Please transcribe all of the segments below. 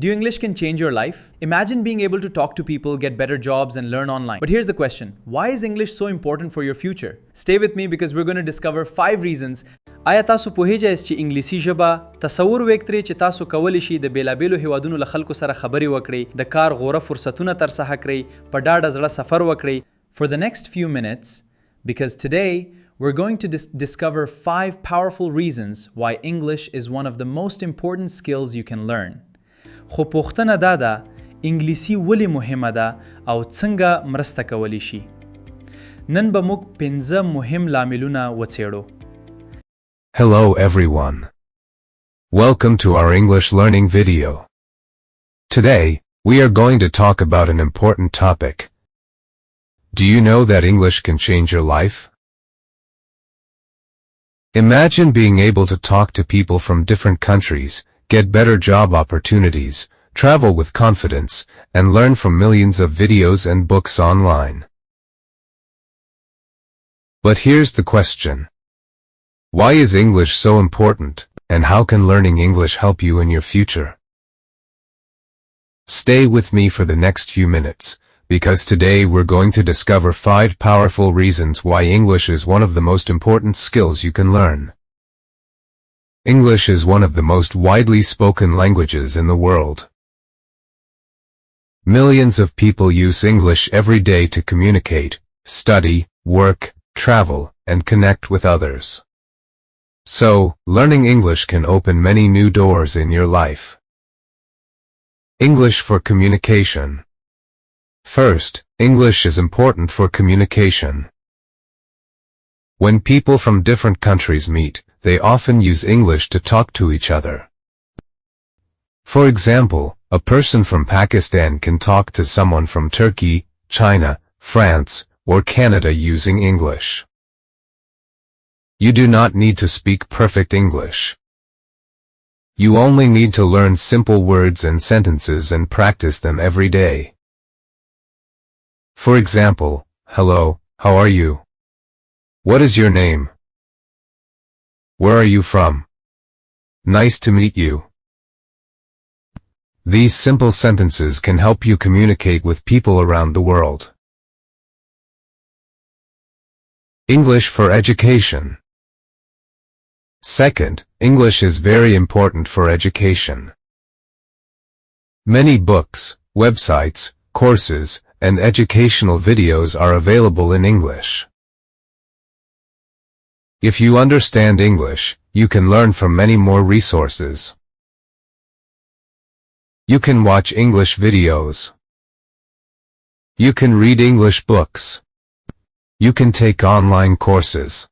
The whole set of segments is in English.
Do you English can change your life? Imagine being able to talk to people, get better jobs, and learn online. But here's the question. Why is English so important for your future? Stay with me because we're going to discover 5 reasons. آیا تاسو پوهیږئ چې انګلیسي ژبه تصور وکړئ چې تاسو کولی شئ د بیلابیلو هیوادونو له خلکو سره خبرې وکړئ د کار غوره فرصتونه ترسره کړئ په ډاډه زړه سفر وکړئ. For the next few minutes, because today we're going to discover 5 powerful reasons why English is one of the most important skills you can learn. خو پوښتنه دا ده انګلیسي ولې مهمه ده او څنګه مرسته کولی شي. نن به موږ 5 مهم لاملونه وڅېړو. Hello everyone. Welcome to our English learning video. Today, we are going to talk about an important topic. Do you know that English can change your life? Imagine being able to talk to people from different countries, get better job opportunities, travel with confidence, and learn from millions of videos and books online. But here's the question. Why is English so important, and how can learning English help you in your future? Stay with me for the next few minutes, because today we're going to discover 5 powerful reasons why English is one of the most important skills you can learn. English is one of the most widely spoken languages in the world. Millions of people use English every day to communicate, study, work, travel, and connect with others. So, learning English can open many new doors in your life. English for communication. First, English is important for communication. When people from different countries meet, they often use English to talk to each other. For example, a person from Pakistan can talk to someone from Turkey, China, France, or Canada using English. You do not need to speak perfect English. You only need to learn simple words and sentences and practice them every day. For example, hello, how are you? What is your name? Where are you from? Nice to meet you. These simple sentences can help you communicate with people around the world. English for education. Second, English is very important for education. Many books, websites, courses, and educational videos are available in English. If you understand English, you can learn from many more resources. You can watch English videos. You can read English books. You can take online courses.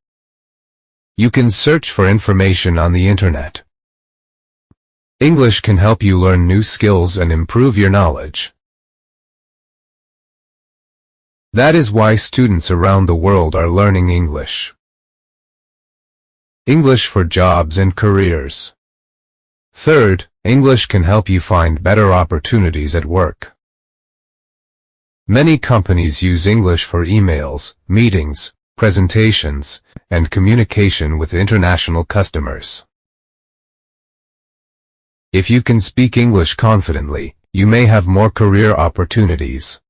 You can search for information on the internet. English can help you learn new skills and improve your knowledge. That is why students around the world are learning English. English for jobs and careers. Third, English can help you find better opportunities at work. Many companies use English for emails, meetings, presentations, and communication with international customers. If you can speak English confidently, you may have more career opportunities.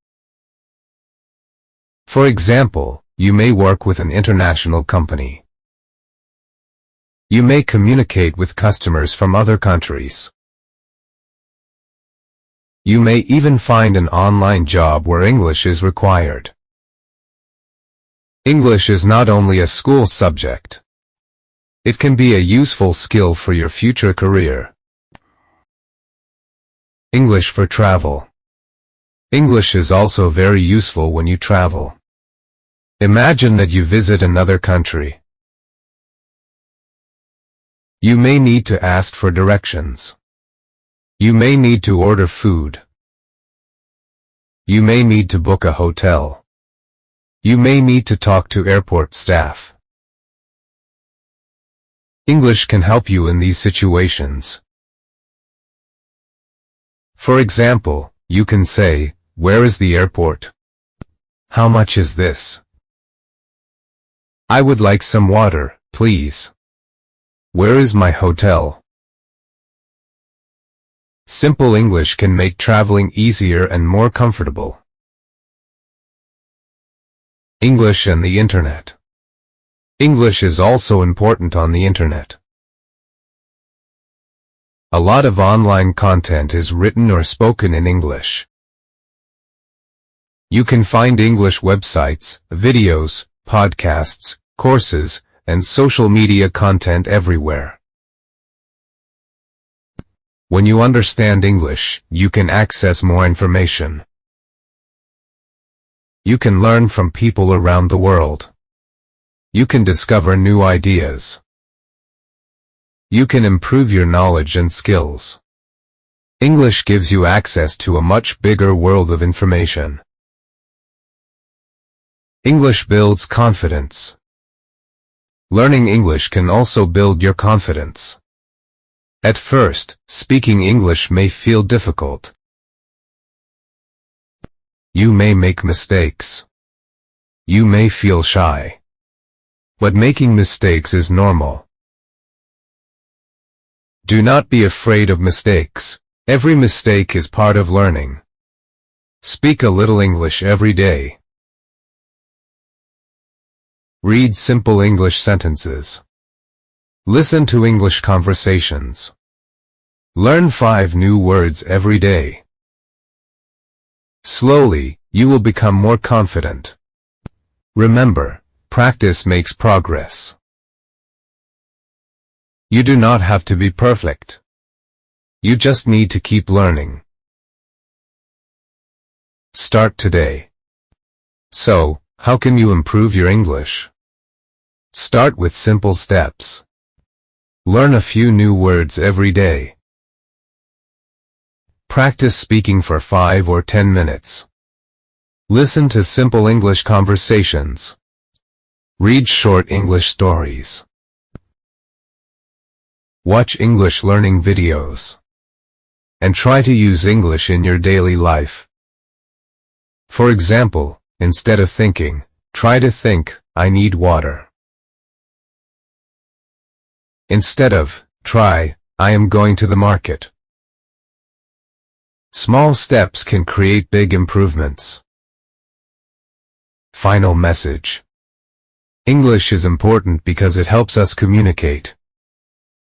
For example, you may work with an international company. You may communicate with customers from other countries. You may even find an online job where English is required. English is not only a school subject. It can be a useful skill for your future career. English for travel. English is also very useful when you travel. Imagine that you visit another country. You may need to ask for directions. You may need to order food. You may need to book a hotel. You may need to talk to airport staff. English can help you in these situations. For example, you can say, "Where is the airport? How much is this? I would like some water, please. Where is my hotel?" Simple English can make traveling easier and more comfortable. English and the Internet. English is also important on the Internet. A lot of online content is written or spoken in English. You can find English websites, videos, podcasts, courses, and social media content everywhere. When you understand English, you can access more information. You can learn from people around the world. You can discover new ideas. You can improve your knowledge and skills. English gives you access to a much bigger world of information. English builds confidence. Learning English can also build your confidence. At first, speaking English may feel difficult. You may make mistakes. You may feel shy. But making mistakes is normal. Do not be afraid of mistakes. Every mistake is part of learning. Speak a little English every day. Read simple English sentences. Listen to English conversations. Learn 5 new words every day. Slowly, you will become more confident. Remember, practice makes progress. You do not have to be perfect. You just need to keep learning. Start today. So, how can you improve your English? Start with simple steps. Learn a few new words every day. Practice speaking for 5 or 10 minutes. Listen to simple English conversations. Read short English stories. Watch English learning videos. And try to use English in your daily life. For example, instead of thinking, try to think, I need water. Instead of, try, I am going to the market. Small steps can create big improvements. Final message. English is important because it helps us communicate.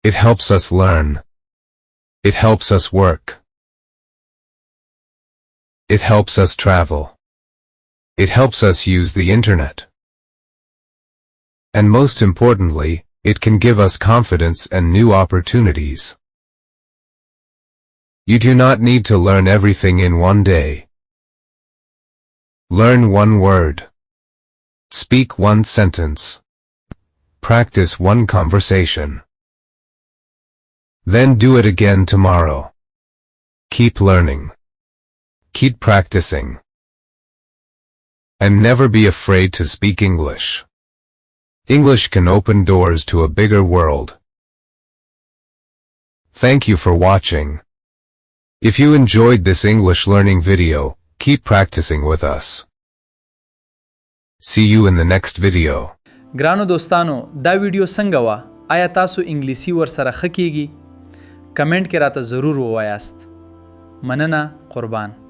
It helps us learn. It helps us work. It helps us travel. It helps us use the Internet. And most importantly, it can give us confidence and new opportunities. You do not need to learn everything in one day. Learn one word. Speak one sentence. Practice one conversation. Then do it again tomorrow. Keep learning. Keep practicing. And never be afraid to speak English. English can open doors to a bigger world. Thank you for watching. If you enjoyed this English learning video, keep practicing with us. See you in the next video. ګرانو دوستانو دا ویډیو څنګه وا؟ آیا تاسو انګلیسي ورسره ښه کیږي؟ کمنټ کې راته ضرور ووایاست. مننه، قربان.